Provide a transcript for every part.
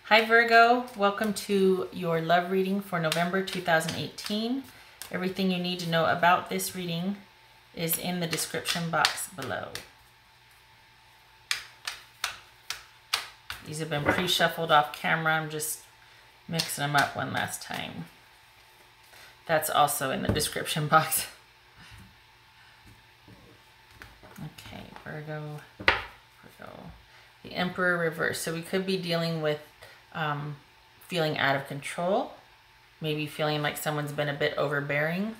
Hi Virgo, welcome to your love reading for November 2018. Everything you need to know about this reading is in the description box below. These have been pre-shuffled off camera. I'm just mixing them up one last time. That's also in the description box. Okay, Virgo. The Emperor reverse. So we could be dealing with feeling out of control, maybe feeling like someone's been a bit overbearing,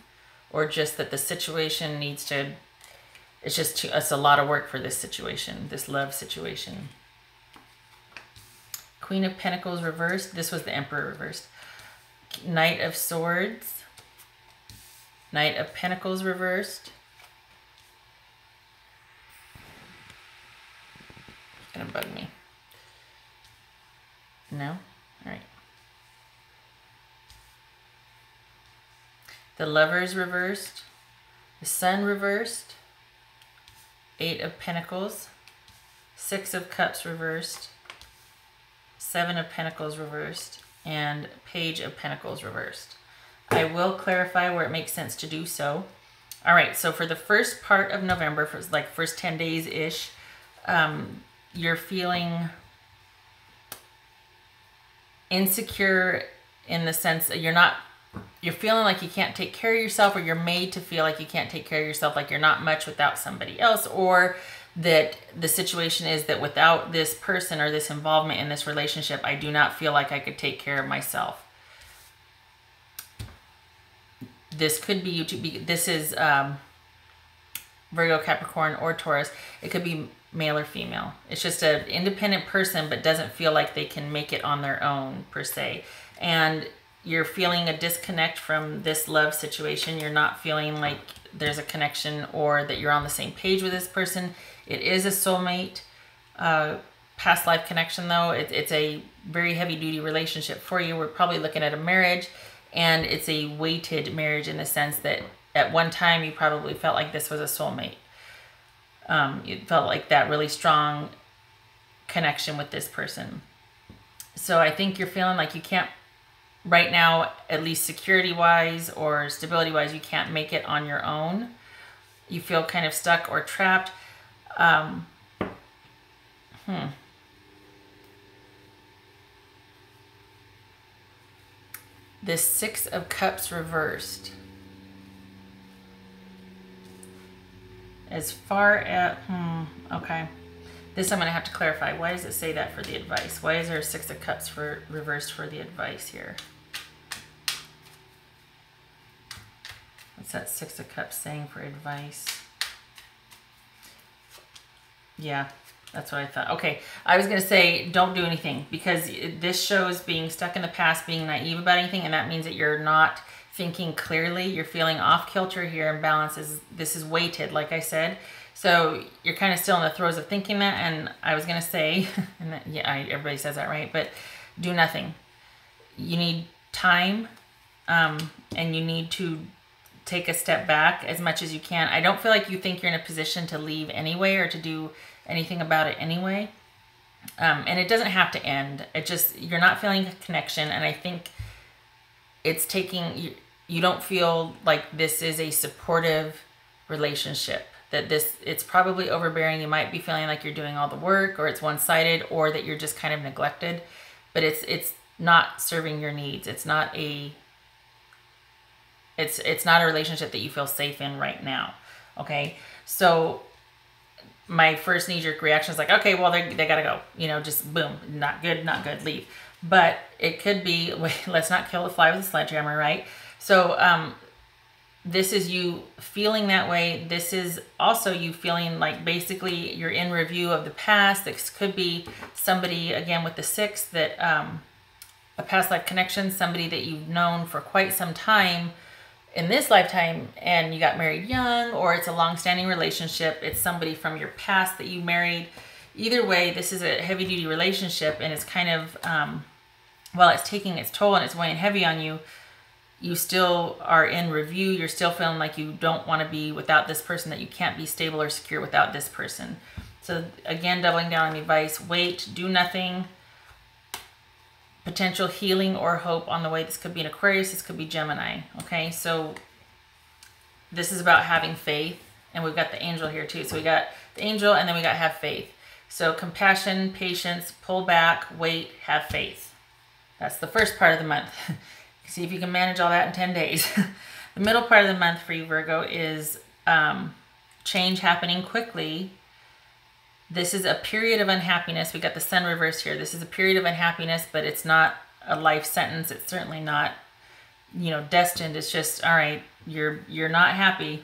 or just that the situation needs to, it's a lot of work for this situation, this love situation. Queen of Pentacles reversed. This was the Emperor reversed. Knight of Swords. Knight of Pentacles reversed. It's gonna bug me. No? All right. The Lovers reversed. The Sun reversed. Eight of Pentacles. Six of Cups reversed. Seven of Pentacles reversed. And Page of Pentacles reversed. I will clarify where it makes sense to do so. All right, so for the first part of November, for like first 10 days-ish, you're feeling insecure in the sense that you're feeling like you can't take care of yourself, or you're made to feel like you can't take care of yourself, like you're not much without somebody else, or that the situation is that without this person or this involvement in this relationship, I do not feel like I could take care of myself. This could be YouTube. This is Virgo, Capricorn, or Taurus. It could be male or female. It's just an independent person, but doesn't feel like they can make it on their own per se. And you're feeling a disconnect from this love situation. You're not feeling like there's a connection or that you're on the same page with this person. It is a soulmate, past life connection though. It's a very heavy duty relationship for you. We're probably looking at a marriage, and it's a weighted marriage in the sense that at one time you probably felt like this was a soulmate. You felt like that really strong connection with this person. So I think you're feeling like you can't, right now, at least security-wise or stability-wise, you can't make it on your own. You feel kind of stuck or trapped. This Six of Cups reversed. As far as, okay. This I'm going to have to clarify. Why does it say that for the advice? Why is there a Six of Cups for reversed for the advice here? What's that Six of Cups saying for advice? Yeah, that's what I thought. Okay, I was going to say don't do anything, because this shows being stuck in the past, being naive about anything, and that means that you're not thinking clearly. You're feeling off kilter here, and this is weighted, like I said. So you're kind of still in the throes of thinking that, and I was going to say, and that, yeah, everybody says that, right? But do nothing. You need time, and you need to take a step back as much as you can. I don't feel like you think you're in a position to leave anyway or to do anything about it anyway. And it doesn't have to end. You're not feeling a connection, and I think it's taking, you don't feel like this is a supportive relationship, that it's probably overbearing. You might be feeling like you're doing all the work, or it's one-sided, or that you're just kind of neglected, but it's not serving your needs. It's not a relationship that you feel safe in right now. Okay, so my first knee-jerk reaction is like, okay, well, they gotta go, you know, just boom, not good, leave. But it could be, let's not kill a fly with a sledgehammer, right? So this is you feeling that way. This is also you feeling like basically you're in review of the past. This could be somebody, again, with the Six, that a past life connection, somebody that you've known for quite some time in this lifetime, and you got married young, or it's a long-standing relationship. It's somebody from your past that you married. Either way, this is a heavy-duty relationship, and it's kind of, while it's taking its toll and it's weighing heavy on you, you still are in review. You're still feeling like you don't want to be without this person, that you can't be stable or secure without this person. So again, doubling down on the advice, wait, do nothing. potential healing or hope on the way. This could be an Aquarius, this could be Gemini. Okay, so this is about having faith, and we've got the angel here too. So we got the angel, and then we got have faith. So compassion, patience, pull back, wait, have faith. That's the first part of the month. See if you can manage all that in 10 days. The middle part of the month for you, Virgo, is change happening quickly. This is a period of unhappiness. We got the sun reversed here. This is a period of unhappiness, but it's not a life sentence. It's certainly not, you know, destined. It's just, all right, you're not happy.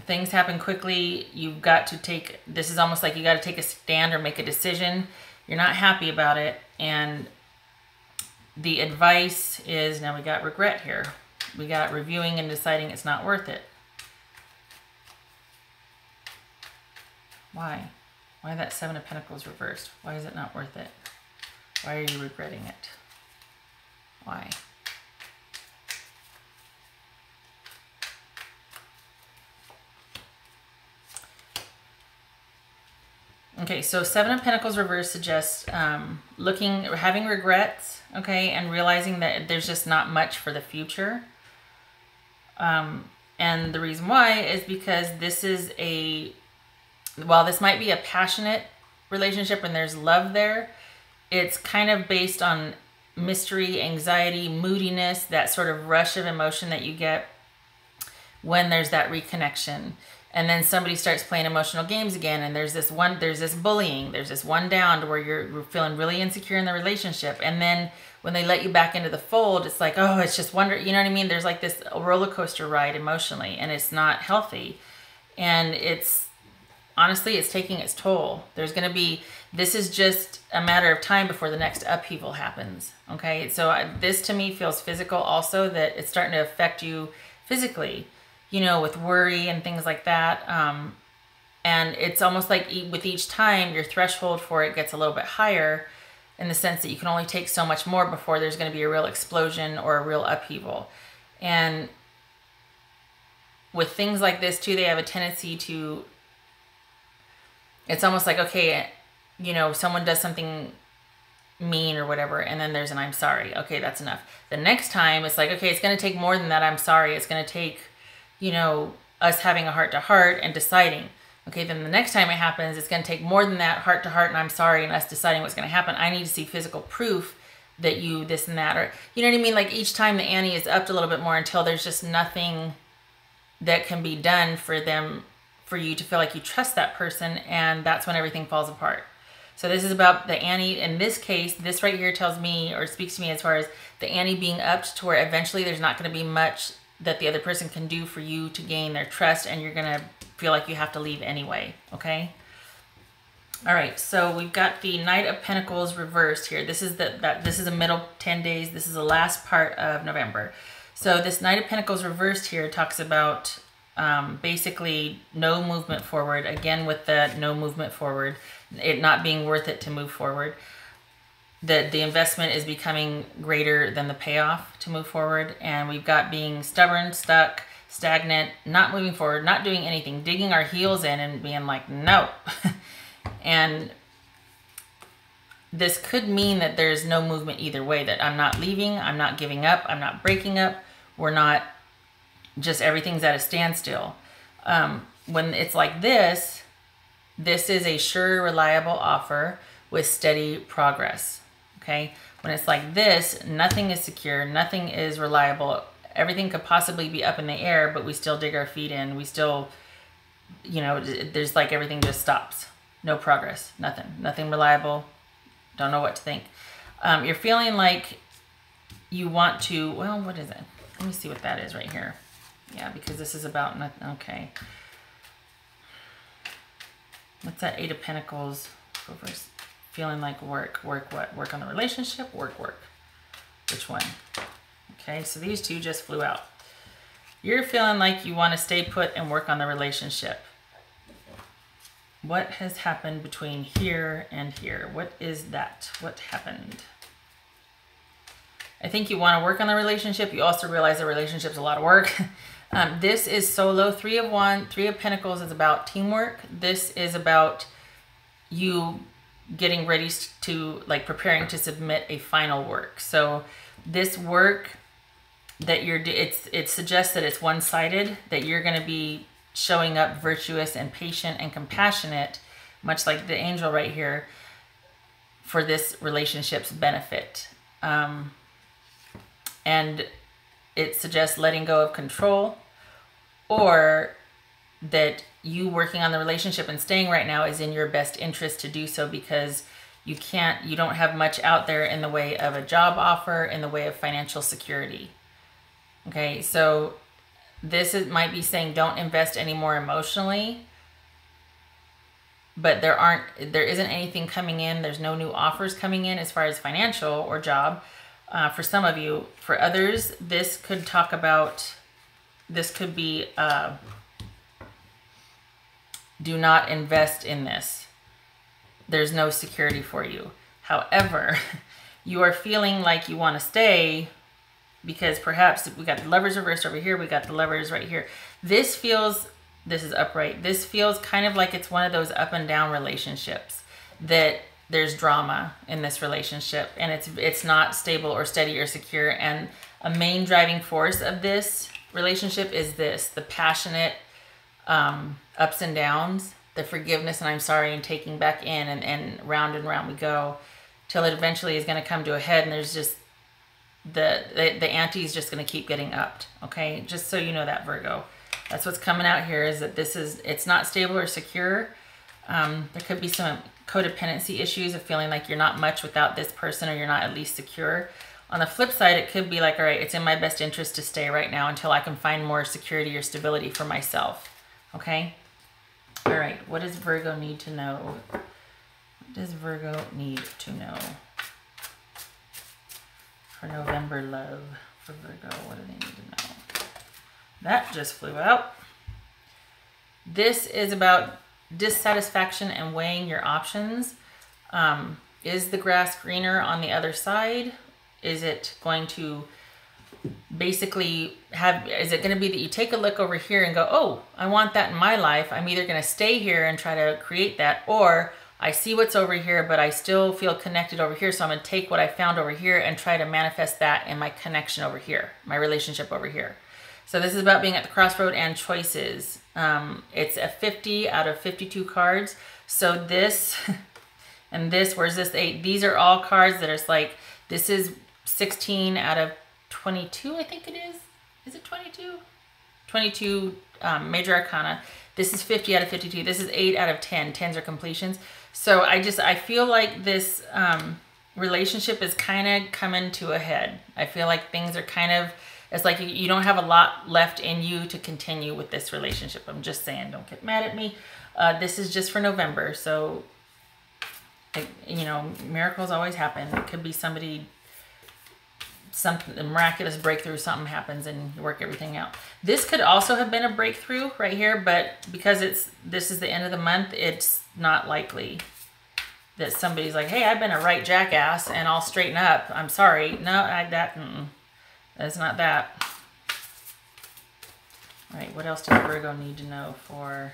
Things happen quickly. You've got to take, this is almost like you got to take a stand or make a decision. You're not happy about it. And the advice is, now we got regret here. We got reviewing and deciding it's not worth it. Why? Why that Seven of Pentacles reversed? Why is it not worth it? Why are you regretting it? Why? Okay, so Seven of Pentacles reversed suggests having regrets, okay, and realizing that there's just not much for the future. And the reason why is because this is while this might be a passionate relationship and there's love there, it's kind of based on mystery, anxiety, moodiness, that sort of rush of emotion that you get when there's that reconnection. And then somebody starts playing emotional games again, and there's this bullying, there's this one down to where you're feeling really insecure in the relationship. And then when they let you back into the fold, it's like, oh, it's just wonder, you know what I mean? There's like this roller coaster ride emotionally, and it's not healthy. And honestly, it's taking its toll. This is just a matter of time before the next upheaval happens. Okay, so this to me feels physical also, that it's starting to affect you physically, you know, with worry and things like that. And it's almost like with each time, your threshold for it gets a little bit higher, in the sense that you can only take so much more before there's going to be a real explosion or a real upheaval. And with things like this too, they have a tendency to, it's almost like, okay, you know, someone does something mean or whatever, and then there's an I'm sorry. Okay, that's enough. The next time, it's like, okay, it's going to take more than that I'm sorry. It's going to take, you know, us having a heart-to-heart and deciding. Okay, then the next time it happens, it's going to take more than that heart-to-heart and I'm sorry and us deciding what's going to happen. I need to see physical proof that you this and that, or, you know what I mean? Like each time the ante is upped a little bit more until there's just nothing that can be done for you to feel like you trust that person, and that's when everything falls apart. So this is about the ante. In this case, this right here tells me, or speaks to me as far as the ante being upped to where eventually there's not going to be much that the other person can do for you to gain their trust, and you're going to feel like you have to leave anyway, okay? All right, so we've got the Knight of Pentacles reversed here. This is this is the middle 10 days. This is the last part of November. So this Knight of Pentacles reversed here talks about basically no movement forward. Again, with the no movement forward, it not being worth it to move forward. The investment is becoming greater than the payoff to move forward. And we've got being stubborn, stuck, stagnant, not moving forward, not doing anything, digging our heels in and being like, no. And this could mean that there's no movement either way, that I'm not leaving, I'm not giving up, I'm not breaking up, we're not, just everything's at a standstill. When it's like this is a sure, reliable offer with steady progress, okay? When it's like this, nothing is secure, nothing is reliable. Everything could possibly be up in the air, but we still dig our feet in. We still, you know, there's like everything just stops. No progress, nothing reliable. Don't know what to think. You're feeling like you want to, well, what is it? Let me see what that is right here. Yeah, because this is about, okay. What's that Eight of Pentacles? Feeling like work what? Work on the relationship, work. Which one? Okay, so these two just flew out. You're feeling like you want to stay put and work on the relationship. What has happened between here and here? What is that? What happened? I think you want to work on the relationship. You also realize the relationship's a lot of work. This is solo. Three of Pentacles is about teamwork. This is about you getting ready to, like, preparing to submit a final work. So this work that it suggests that it's one-sided, that you're going to be showing up virtuous and patient and compassionate, much like the angel right here, for this relationship's benefit. And it suggests letting go of control, or that you working on the relationship and staying right now is in your best interest to do so, because you don't have much out there in the way of a job offer, in the way of financial security. Okay, so this might be saying don't invest any more emotionally, but there isn't anything coming in. There's no new offers coming in as far as financial or job for some of you. For others, this could be do not invest in this. There's no security for you. However, you are feeling like you want to stay, because perhaps we got the Lovers reversed over here, we got the Lovers right here. This is upright. This feels kind of like it's one of those up and down relationships, that there's drama in this relationship, and it's not stable or steady or secure. And a main driving force of this relationship is the passionate ups and downs, the forgiveness and I'm sorry and taking back in, and round we go, till it eventually is going to come to a head, and there's just the ante is just going to keep getting upped. Okay, just so you know that, Virgo. That's what's coming out here, is that it's not stable or secure. There could be some codependency issues of feeling like you're not much without this person, or you're not at least secure. On the flip side, it could be like, all right, it's in my best interest to stay right now until I can find more security or stability for myself. Okay? All right, what does Virgo need to know? What does Virgo need to know for November love for Virgo? What do they need to know? That just flew out. This is about dissatisfaction and weighing your options. Is the grass greener on the other side? Is it going to basically is it going to be that you take a look over here and go, oh, I want that in my life. I'm either going to stay here and try to create that, or I see what's over here, but I still feel connected over here. So I'm going to take what I found over here and try to manifest that in my connection over here, my relationship over here. So this is about being at the crossroad and choices. It's a 50 out of 52 cards. So this and this, where's this 8? These are all cards that are like, this is 16 out of 22, I think it is. Is it 22? 22 major arcana. This is 50 out of 52. This is 8 out of 10. 10s are completions. So I feel like this relationship is kind of coming to a head. I feel like things are kind of, it's like you don't have a lot left in you to continue with this relationship. I'm just saying, don't get mad at me. This is just for November. So, you know, miracles always happen. It could be something, a miraculous breakthrough, something happens and you work everything out. This could also have been a breakthrough right here, but because this is the end of the month, it's not likely that somebody's like, hey, I've been a right jackass and I'll straighten up. I'm sorry. No, that's not that. All right, what else does Virgo need to know for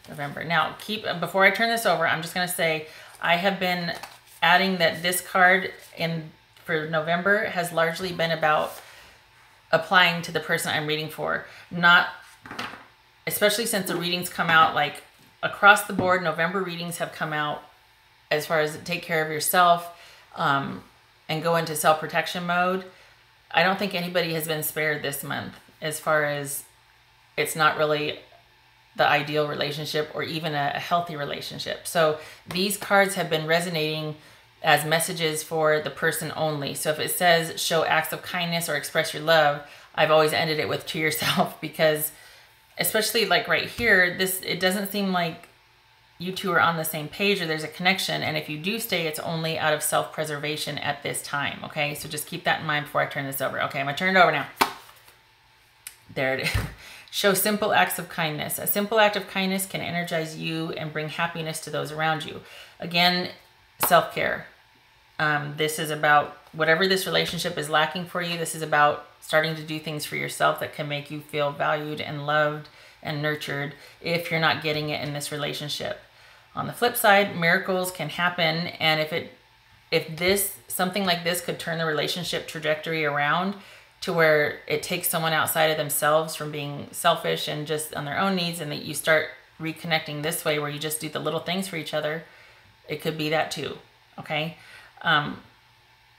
November? Now, before I turn this over, I'm just going to say I have been adding that this card for November has largely been about applying to the person I'm reading for. Not, especially since the readings come out like across the board, November readings have come out as far as take care of yourself and go into self-protection mode. I don't think anybody has been spared this month as far as it's not really the ideal relationship or even a healthy relationship. So these cards have been resonating as messages for the person only. So if it says show acts of kindness or express your love, I've always ended it with to yourself, because especially like right here, it doesn't seem like you two are on the same page or there's a connection. And if you do stay, it's only out of self-preservation at this time. Okay, so just keep that in mind before I turn this over. Okay, I'm gonna turn it over now. There it is. Show simple acts of kindness. A simple act of kindness can energize you and bring happiness to those around you. Again, self-care. This is about whatever this relationship is lacking for you. This is about starting to do things for yourself that can make you feel valued and loved and nurtured if you're not getting it in this relationship. On the flip side, miracles can happen, and if something like this could turn the relationship trajectory around to where it takes someone outside of themselves from being selfish and just on their own needs, and that you start reconnecting this way where you just do the little things for each other, it could be that too. Okay.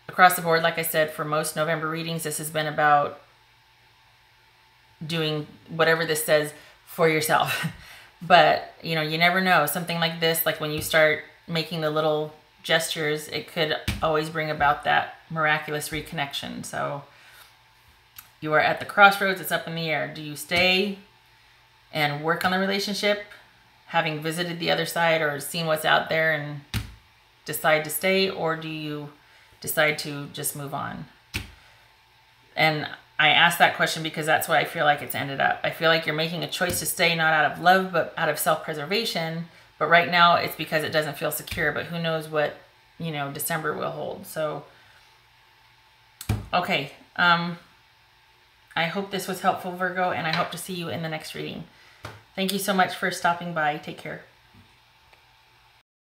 Across the board, like I said, for most November readings, this has been about doing whatever this says for yourself. But, you know, you never know. Something like this, like when you start making the little gestures, it could always bring about that miraculous reconnection. So you are at the crossroads. It's up in the air. Do you stay and work on the relationship, having visited the other side or seen what's out there, and decide to stay, or do you decide to just move on? And I asked that question because that's what I feel like it's ended up. I feel like you're making a choice to stay, not out of love, but out of self-preservation. But right now it's because it doesn't feel secure, but who knows what, you know, December will hold. So, okay. I hope this was helpful, Virgo, and I hope to see you in the next reading. Thank you so much for stopping by. Take care.